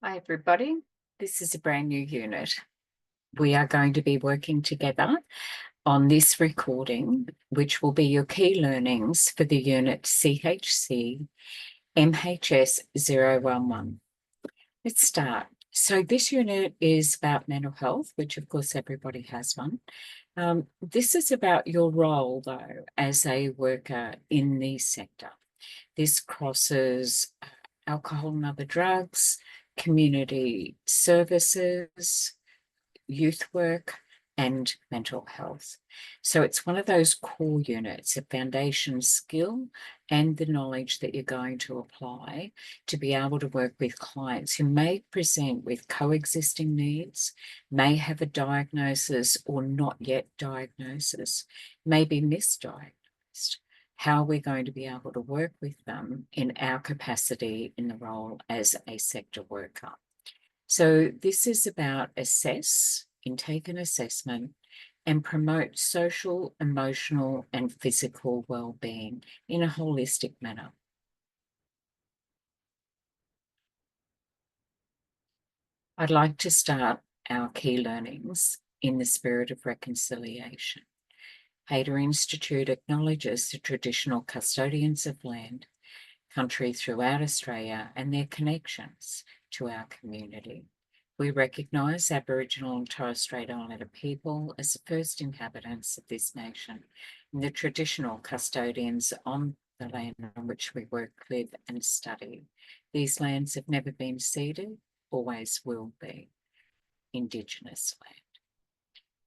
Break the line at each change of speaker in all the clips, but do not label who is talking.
Hi, everybody. This is a brand new unit. We are going to be working together on this recording, which will be your key learnings for the unit CHCMHS011. Let's start. So this unit is about mental health, which of course everybody has one. This is about your role, though, as a worker in the sector. This crosses alcohol and other drugs, community services, youth work, and mental health. So it's one of those core units, a foundation skill and the knowledge that you're going to apply to be able to work with clients who may present with coexisting needs, may have a diagnosis or not yet diagnosis, may be misdiagnosed. How are we going to be able to work with them in our capacity in the role as a sector worker? So this is about assess, intake and assessment, and promote social, emotional, and physical well-being in a holistic manner. I'd like to start our key learnings in the spirit of reconciliation. Hayter Institute acknowledges the traditional custodians of land, country throughout Australia and their connections to our community. We recognise Aboriginal and Torres Strait Islander people as the first inhabitants of this nation and the traditional custodians on the land on which we work, live and study. These lands have never been ceded, always will be Indigenous land.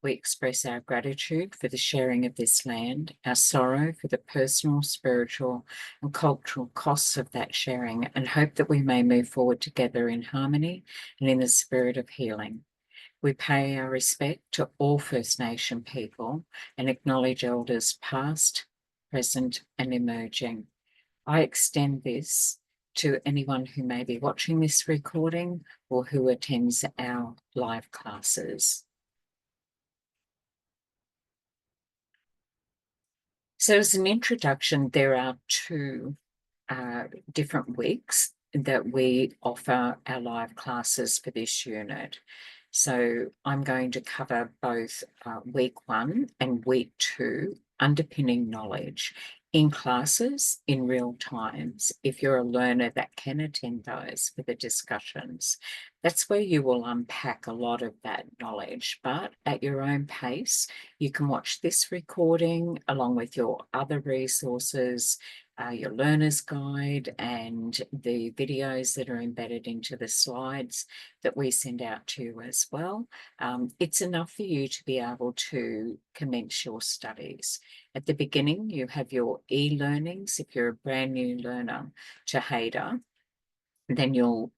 We express our gratitude for the sharing of this land, our sorrow for the personal, spiritual, and cultural costs of that sharing, and hope that we may move forward together in harmony and in the spirit of healing. We pay our respect to all First Nation people and acknowledge elders past, present, and emerging. I extend this to anyone who may be watching this recording or who attends our live classes. So as an introduction, there are two different weeks that we offer our live classes for this unit. So I'm going to cover both week 1 and week 2, underpinning knowledge in classes in real times. If you're a learner that can attend those for the discussions, that's where you will unpack a lot of that knowledge, but at your own pace. You can watch this recording along with your other resources, your learner's guide and the videos that are embedded into the slides that we send out to you as well. It's enough for you to be able to commence your studies. At the beginning, you have your e-learnings. If you're a brand new learner to Hayter, then you'll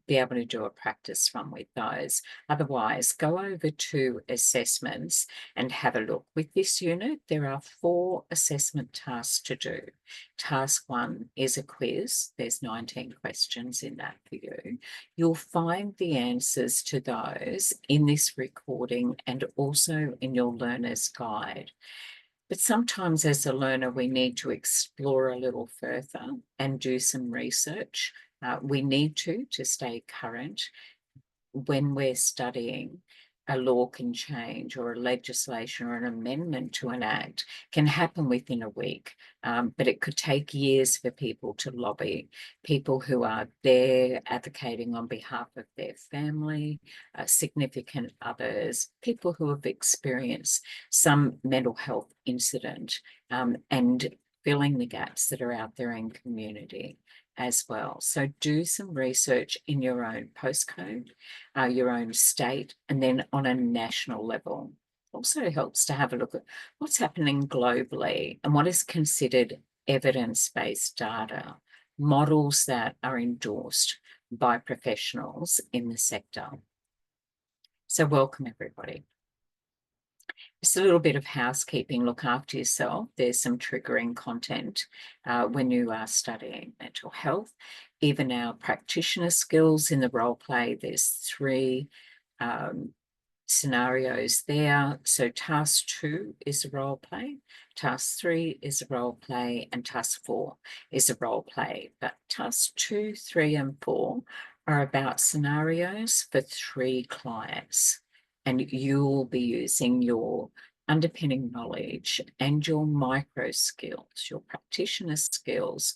be able to do a practice run with those. Otherwise, go over to assessments and have a look. With this unit, there are 4 assessment tasks to do. Task 1 is a quiz. There's 19 questions in that for you. You'll find the answers to those in this recording and also in your learner's guide. But sometimes as a learner, we need to explore a little further and do some research. We need to stay current. When we're studying, a law can change, or a legislation or an amendment to an act can happen within a week, but it could take years for people to lobby, people who are there advocating on behalf of their family, significant others, people who have experienced some mental health incident, and filling the gaps that are out there in community as well. So do some research in your own postcode, your own state, and then on a national level. Also helps to have a look at what's happening globally and what is considered evidence-based data, models that are endorsed by professionals in the sector. So welcome, everybody. Just a little bit of housekeeping. Look after yourself. There's some triggering content when you are studying mental health. Even our practitioner skills in the role play, there's 3 scenarios there. So task 2 is a role play, task 3 is a role play, and task 4 is a role play. But task 2, 3, and 4 are about scenarios for 3 clients, and you'll be using your underpinning knowledge and your micro skills, your practitioner skills,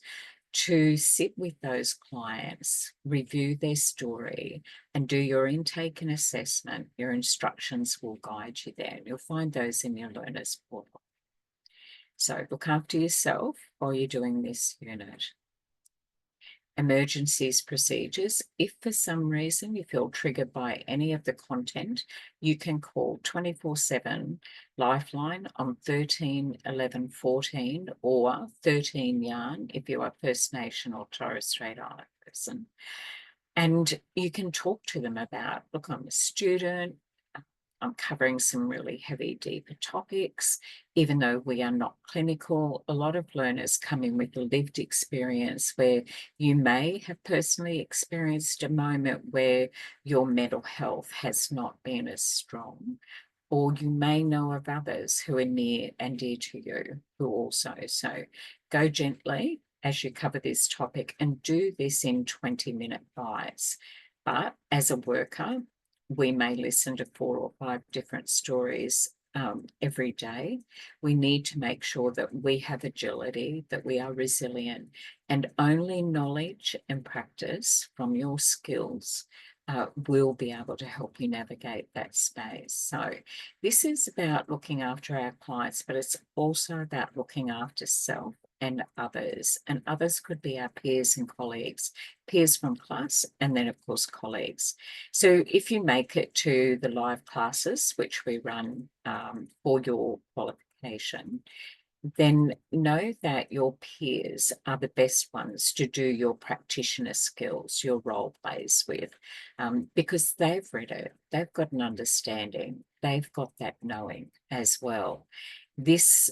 to sit with those clients, review their story, and do your intake and assessment. Your instructions will guide you there, and you'll find those in your learners portal. So look after yourself while you're doing this unit. Emergencies procedures. If for some reason you feel triggered by any of the content, you can call 24/7 Lifeline on 13 11 14 or 13 Yarn if you are First Nation or Torres Strait Islander person. And you can talk to them about, look, I'm a student, I'm covering some really heavy, deeper topics. Even though we are not clinical, a lot of learners come in with a lived experience where you may have personally experienced a moment where your mental health has not been as strong, or you may know of others who are near and dear to you who also. So go gently as you cover this topic and do this in 20-minute bites. But as a worker, we may listen to 4 or 5 different stories every day. We need to make sure that we have agility, that we are resilient, and only knowledge and practice from your skills will be able to help you navigate that space. So this is about looking after our clients, but it's also about looking after self and others. And others could be our peers and colleagues, peers from class, and then of course colleagues. So if you make it to the live classes, which we run for your qualification, then know that your peers are the best ones to do your practitioner skills, your role plays with, because they've read it, they've got an understanding, they've got that knowing as well. This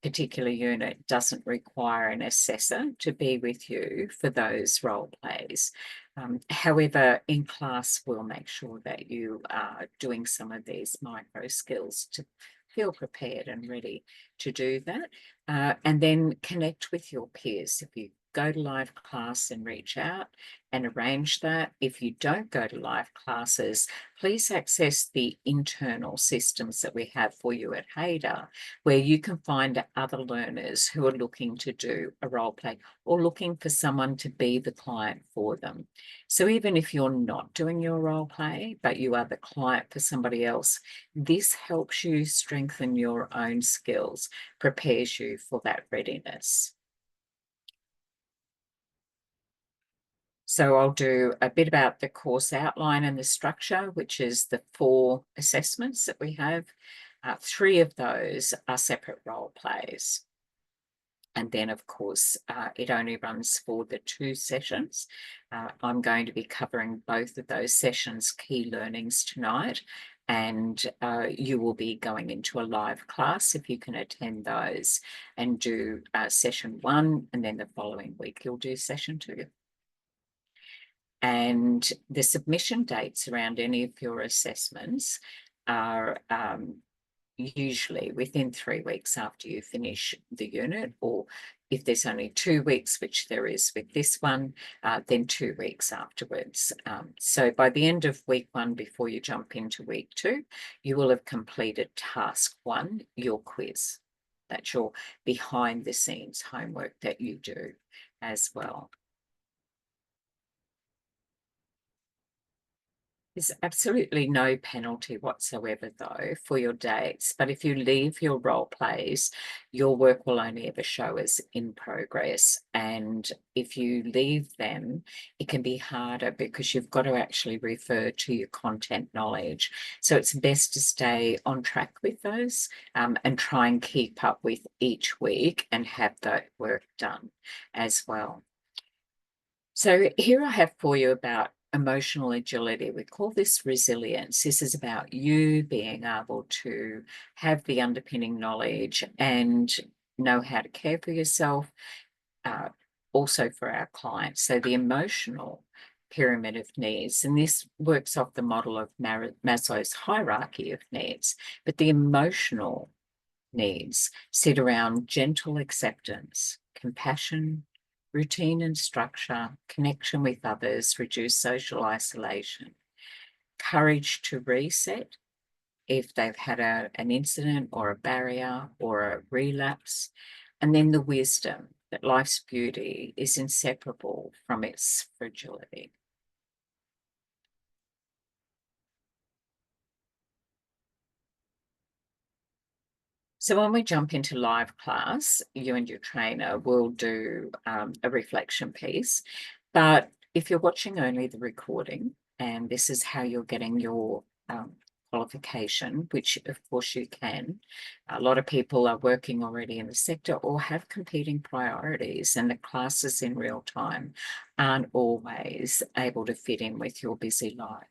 particular unit doesn't require an assessor to be with you for those role plays. However, in class, we'll make sure that you are doing some of these micro skills to feel prepared and ready to do that. And then connect with your peers. If you go to live class and reach out and arrange that. If you don't go to live classes, please access the internal systems that we have for you at HADA, where you can find other learners who are looking to do a role play or looking for someone to be the client for them. So even if you're not doing your role play, but you are the client for somebody else, this helps you strengthen your own skills, prepares you for that readiness. So I'll do a bit about the course outline and the structure, which is the 4 assessments that we have. 3 of those are separate role plays. And then, of course, it only runs for the 2 sessions. I'm going to be covering both of those sessions' key learnings tonight. And you will be going into a live class if you can attend those and do session 1. And then the following week, you'll do session 2. And the submission dates around any of your assessments are usually within 3 weeks after you finish the unit, or if there's only 2 weeks, which there is with this one, then 2 weeks afterwards. So by the end of week 1, before you jump into week 2, you will have completed task 1, your quiz. That's your behind the scenes homework that you do as well. There's absolutely no penalty whatsoever, though, for your dates. But if you leave your role plays, your work will only ever show as in progress. And if you leave them, it can be harder because you've got to actually refer to your content knowledge. So it's best to stay on track with those and try and keep up with each week and have that work done as well. So here I have for you about emotional agility. We call this resilience. This is about you being able to have the underpinning knowledge and know how to care for yourself, also for our clients. So the emotional pyramid of needs, and this works off the model of Maslow's hierarchy of needs, but the emotional needs sit around gentle acceptance, compassion, routine and structure, connection with others, reduce social isolation, courage to reset if they've had an incident or a barrier or a relapse, and then the wisdom that life's beauty is inseparable from its fragility. So when we jump into live class, you and your trainer will do a reflection piece. But if you're watching only the recording, and this is how you're getting your qualification, which of course you can, a lot of people are working already in the sector or have competing priorities, and the classes in real time aren't always able to fit in with your busy life.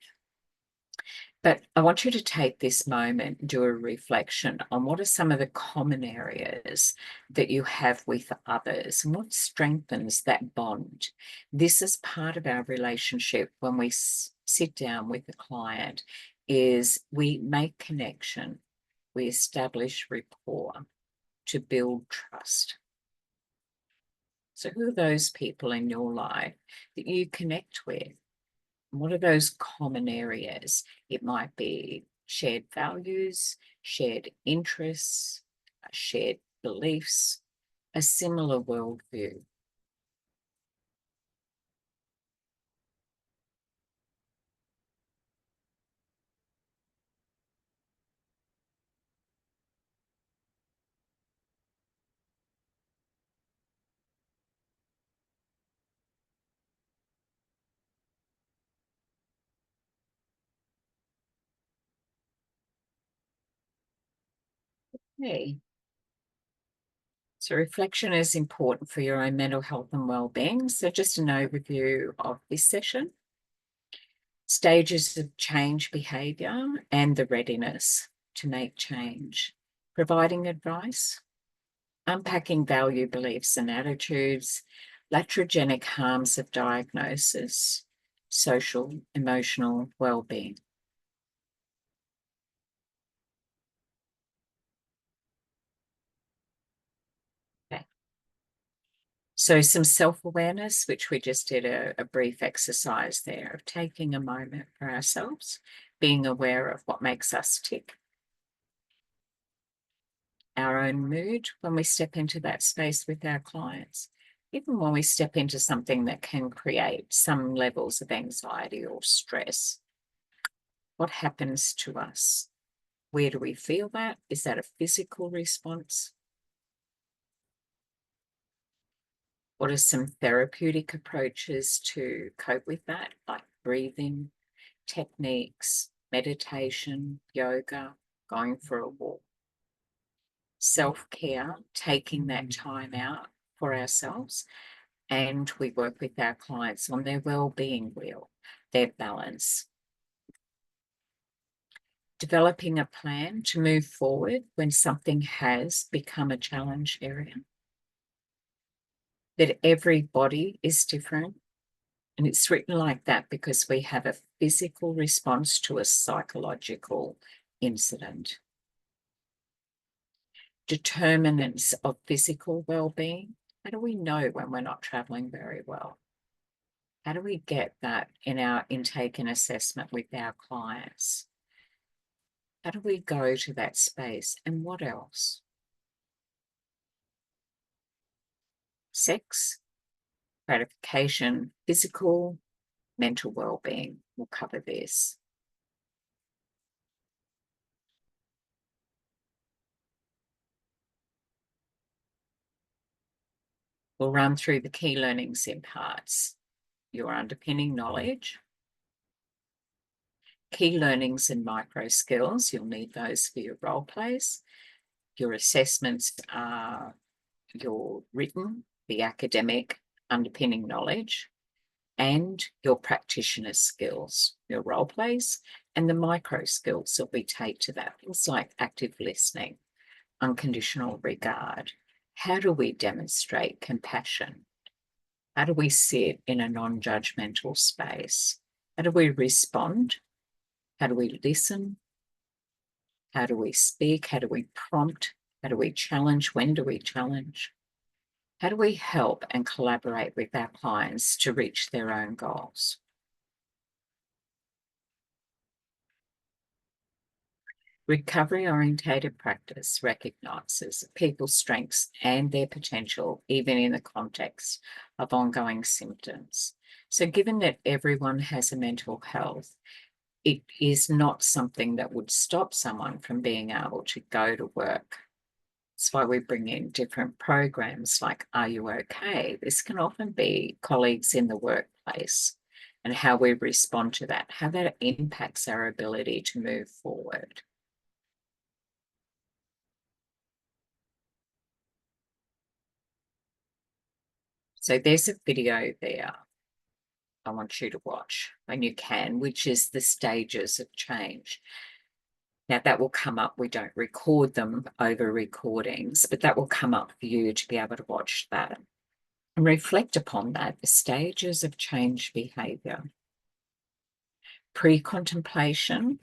But I want you to take this moment and do a reflection on what are some of the common areas that you have with others and what strengthens that bond. This is part of our relationship when we sit down with the client, is we make connection, we establish rapport to build trust. So who are those people in your life that you connect with? What are those common areas? It might be shared values, shared interests, shared beliefs, a similar worldview. Okay. So reflection is important for your own mental health and well-being. So just an overview of this session. Stages of change behaviour and the readiness to make change. Providing advice, unpacking value, beliefs and attitudes, iatrogenic harms of diagnosis, social, emotional well-being. Okay. So some self-awareness, which we just did a brief exercise there of taking a moment for ourselves, being aware of what makes us tick, our own mood when we step into that space with our clients, even when we step into something that can create some levels of anxiety or stress. What happens to us? Where do we feel that? Is that a physical response? What are some therapeutic approaches to cope with that, like breathing techniques, meditation, yoga, going for a walk? Self-care, taking that time out for ourselves, and we work with our clients on their well-being wheel, their balance. Developing a plan to move forward when something has become a challenge area. That every body is different, and it's written like that because we have a physical response to a psychological incident. Determinants of physical well-being. How do we know when we're not traveling very well? How do we get that in our intake and assessment with our clients? How do we go to that space? And what else? Sex, gratification, physical, mental well-being. We'll cover this. We'll run through the key learnings in parts. Your underpinning knowledge, key learnings and micro skills. You'll need those for your role plays. Your assessments are your written, the academic underpinning knowledge, and your practitioner skills, your role plays, and the micro skills that we take to that. Things like active listening, unconditional regard. How do we demonstrate compassion? How do we sit in a non-judgmental space? How do we respond? How do we listen? How do we speak? How do we prompt? How do we challenge? When do we challenge? How do we help and collaborate with our clients to reach their own goals? Recovery-orientated practice recognises people's strengths and their potential, even in the context of ongoing symptoms. So given that everyone has a mental health, it is not something that would stop someone from being able to go to work. That's why we bring in different programs like Are You OK? This can often be colleagues in the workplace and how we respond to that, how that impacts our ability to move forward. So there's a video there I want you to watch when you can, which is the stages of change. Now that will come up, we don't record them over recordings, but that will come up for you to be able to watch that and reflect upon that, the stages of change behaviour. Pre-contemplation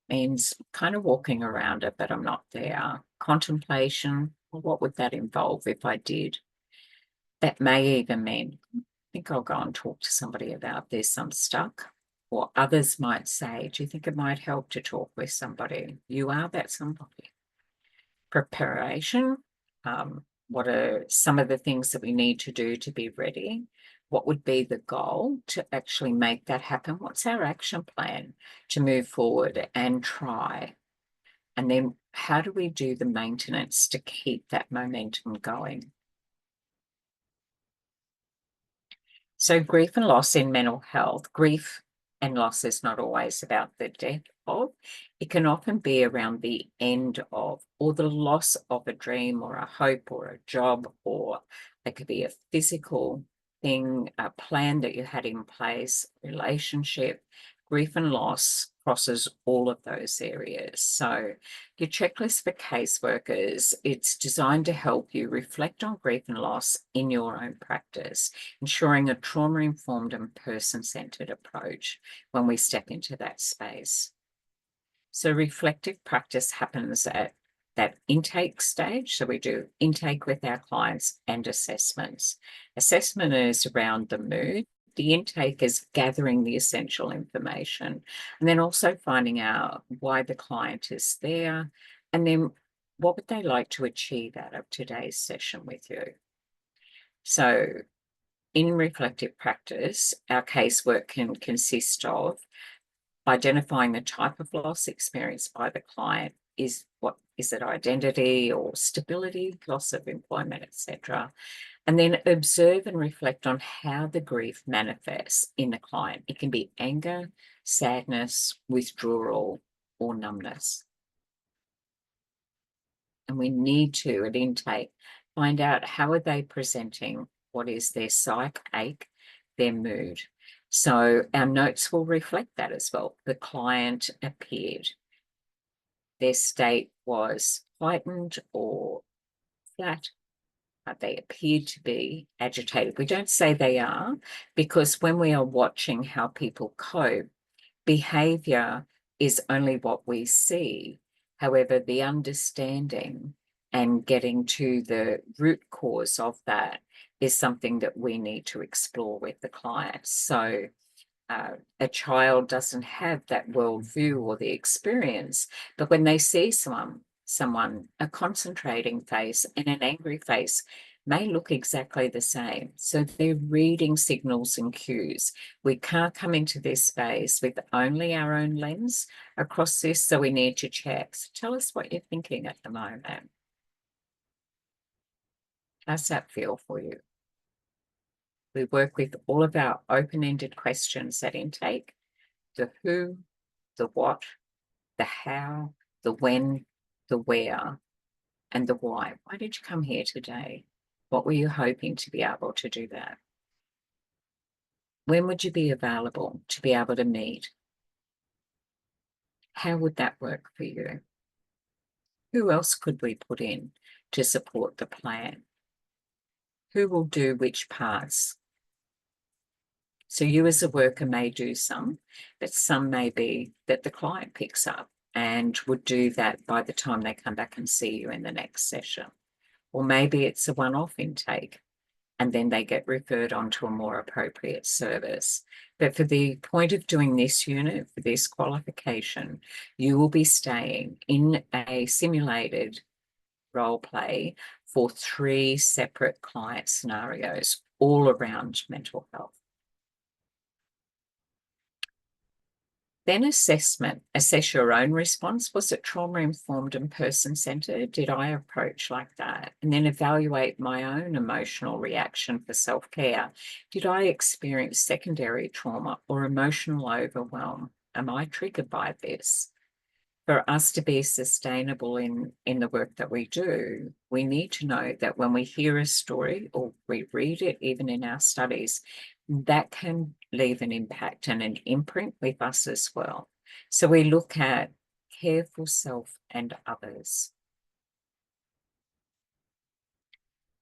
means kind of walking around it, but I'm not there. Contemplation, well, what would that involve if I did? That may even mean, I think I'll go and talk to somebody about this, I'm stuck. Or others might say, do you think it might help to talk with somebody? You are that somebody. Preparation, what are some of the things that we need to do to be ready? What would be the goal to actually make that happen? What's our action plan to move forward and try? And then how do we do the maintenance to keep that momentum going? So grief and loss in mental health, grief and loss is not always about the death of, it can often be around the end of, or the loss of a dream or a hope or a job, or it could be a physical thing, a plan that you had in place, relationship. Grief and loss crosses all of those areas. So your checklist for caseworkers, it's designed to help you reflect on grief and loss in your own practice, ensuring a trauma-informed and person-centered approach when we step into that space. So reflective practice happens at that intake stage. So we do intake with our clients and assessments. Assessment is around the mood. The intake is gathering the essential information and then also finding out why the client is there and then what would they like to achieve out of today's session with you. So in reflective practice, our casework can consist of identifying the type of loss experienced by the client. Is it identity or stability, loss of employment, etc. And then observe and reflect on how the grief manifests in the client. It can be anger, sadness, withdrawal, or numbness. And we need to, at intake, find out how are they presenting, what is their psych ache, their mood. So our notes will reflect that as well. The client appeared. Their state was heightened or flat. They appeared to be agitated. We don't say they are, because when we are watching how people cope, behaviour is only what we see. However, the understanding and getting to the root cause of that is something that we need to explore with the clients. So a child doesn't have that worldview or the experience, but when they see someone, a concentrating face and an angry face may look exactly the same. So they're reading signals and cues. We can't come into this space with only our own lens across this, so we need to check. So tell us what you're thinking at the moment. How's that feel for you? We work with all of our open-ended questions at intake: the who, the what, the how, the when, the where, and the why. Why did you come here today? What were you hoping to be able to do that? When would you be available to be able to meet? How would that work for you? Who else could we put in to support the plan? Who will do which parts? So you as a worker may do some, but some may be that the client picks up and would do that by the time they come back and see you in the next session. or maybe it's a one-off intake, and then they get referred on to a more appropriate service. But for the point of doing this unit, for this qualification, you will be staying in a simulated role play for 3 separate client scenarios, all around mental health. Then assessment. Assess your own response. Was it trauma-informed and person-centered? Did I approach like that? And then evaluate my own emotional reaction for self-care. Did I experience secondary trauma or emotional overwhelm? Am I triggered by this? For us to be sustainable in the work that we do, we need to know that when we hear a story or we read it, even in our studies, that can leave an impact and an imprint with us as well. So we look at care for self and others.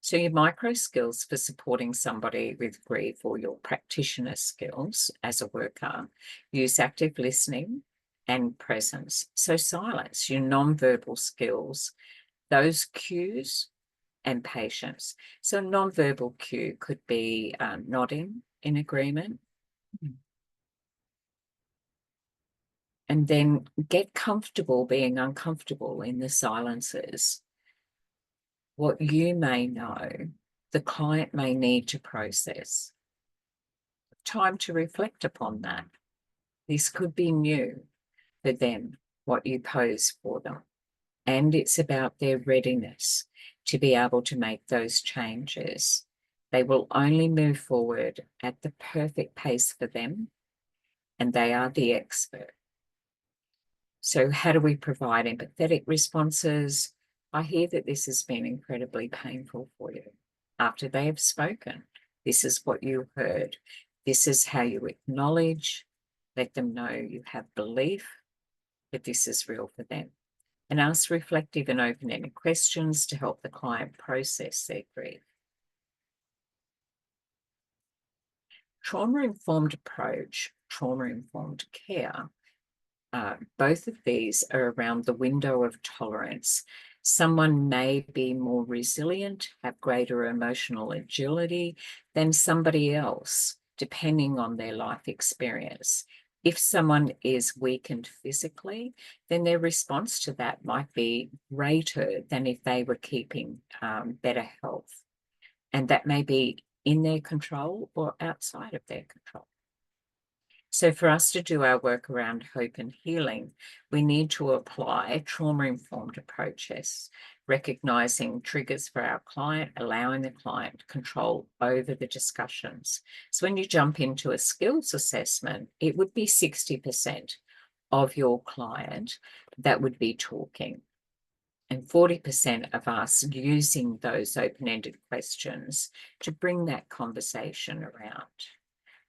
So your micro skills for supporting somebody with grief, or your practitioner skills as a worker, use active listening and presence. So silence, your non-verbal skills, those cues, and patience. So non-verbal cue could be nodding in agreement. And then get comfortable being uncomfortable in the silences. What you may know, the client may need to process. Time to reflect upon that. This could be new for them, what you pose for them. And it's about their readiness to be able to make those changes. They will only move forward at the perfect pace for them, and they are the expert. So how do we provide empathetic responses? I hear that this has been incredibly painful for you. After they have spoken, this is what you heard. This is how you acknowledge, let them know you have belief that this is real for them. And ask reflective and open-ended questions to help the client process their grief. Trauma-informed approach, trauma-informed care, both of these are around the window of tolerance. Someone may be more resilient, have greater emotional agility than somebody else, depending on their life experience. If someone is weakened physically, then their response to that might be greater than if they were keeping better health. And that may be in their control or outside of their control. So for us to do our work around hope and healing, we need to apply trauma-informed approaches, recognizing triggers for our client, allowing the client control over the discussions. So when you jump into a skills assessment, it would be 60% of your client that would be talking, and 40% of us using those open-ended questions to bring that conversation around.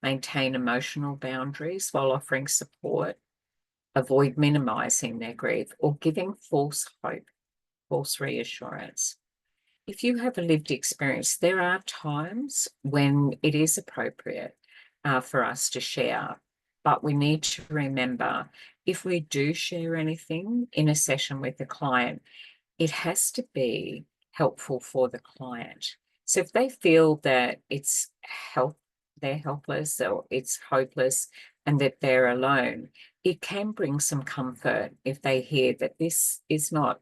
Maintain emotional boundaries while offering support, avoid minimizing their grief or giving false hope, false reassurance. If you have a lived experience, there are times when it is appropriate for us to share, but we need to remember, if we do share anything in a session with the client, it has to be helpful for the client. So if they feel that they're helpless or it's hopeless and that they're alone, it can bring some comfort if they hear that this is not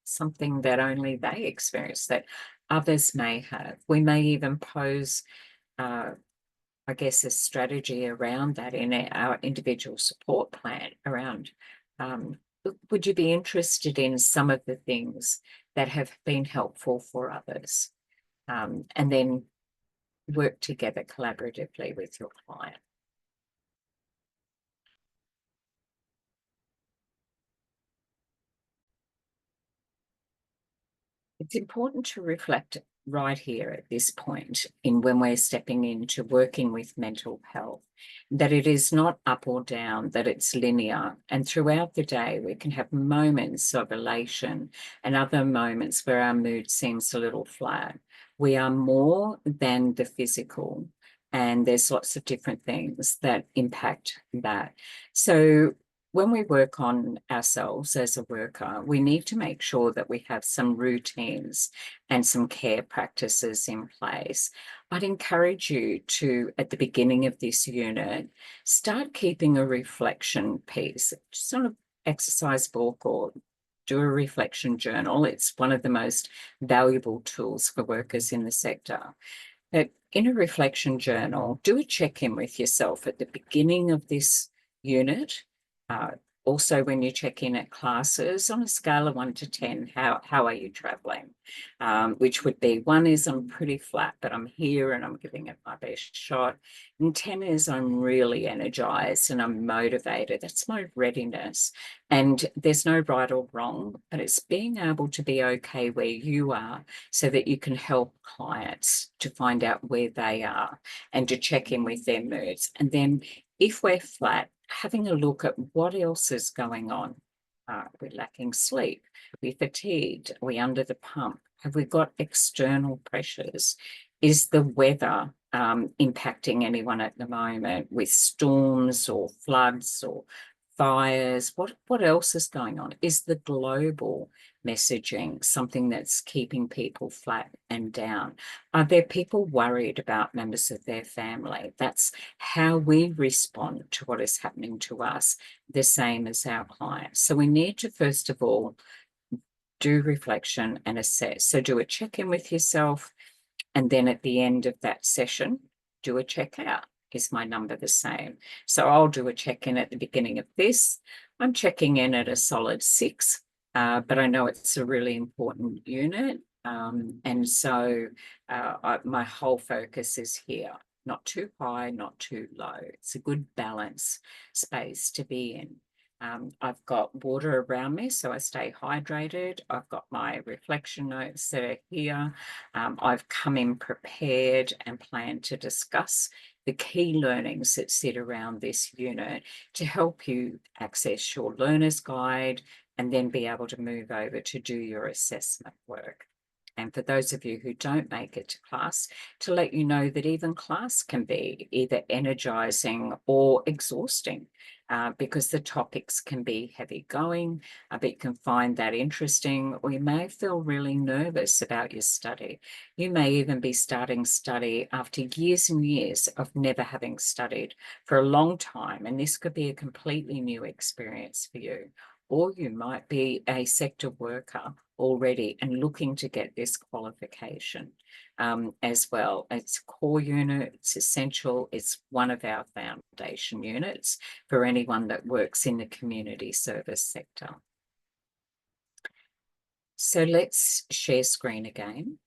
something that only they experience, that others may have. We may even pose, I guess, a strategy around that in our individual support plan around, would you be interested in some of the things that have been helpful for others? And then work together collaboratively with your client. It's important to reflect right here at this point in when we're stepping into working with mental health, that it is not up or down, that it's linear. And throughout the day, we can have moments of elation and other moments where our mood seems a little flat. We are more than the physical, and there's lots of different things that impact that. So when we work on ourselves as a worker, we need to make sure that we have some routines and some care practices in place. I'd encourage you to, at the beginning of this unit, start keeping a reflection piece, just on an exercise book or do a reflection journal. It's one of the most valuable tools for workers in the sector. But in a reflection journal, do a check-in with yourself at the beginning of this unit. Also, when you check in at classes, on a scale of 1 to 10, how are you travelling? Which would be 1 is I'm pretty flat, but I'm here and I'm giving it my best shot. And 10 is I'm really energised and I'm motivated. That's my readiness. And there's no right or wrong, but it's being able to be okay where you are so that you can help clients to find out where they are and to check in with their moods. And then if we're flat, having a look at what else is going on. We're lacking sleep, we're fatigued, are we under the pump? Have we got external pressures? Is the weather impacting anyone at the moment with storms or floods or fires? What else is going on? Is the global messaging something that's keeping people flat and down? Are there people worried about members of their family? That's how we respond to what is happening to us, the same as our clients. So we need to, first of all, do reflection and assess. So do a check-in with yourself, and then at the end of that session, do a check-out. Is my number the same? So I'll do a check-in at the beginning of this. I'm checking in at a solid 6, but I know it's a really important unit. And so my whole focus is here. Not too high, not too low. It's a good balance space to be in. I've got water around me, so I stay hydrated. I've got my reflection notes that are here. I've come in prepared and planned to discuss the key learnings that sit around this unit to help you access your learner's guide and then be able to move over to do your assessment work. And for those of you who don't make it to class, to let you know that even class can be either energising or exhausting, because the topics can be heavy going, but you can find that interesting, or you may feel really nervous about your study. You may even be starting study after years and years of never having studied for a long time, and this could be a completely new experience for you. Or you might be a sector worker already and looking to get this qualification as well. It's a core unit, it's essential, it's one of our foundation units for anyone that works in the community service sector. So let's share screen again.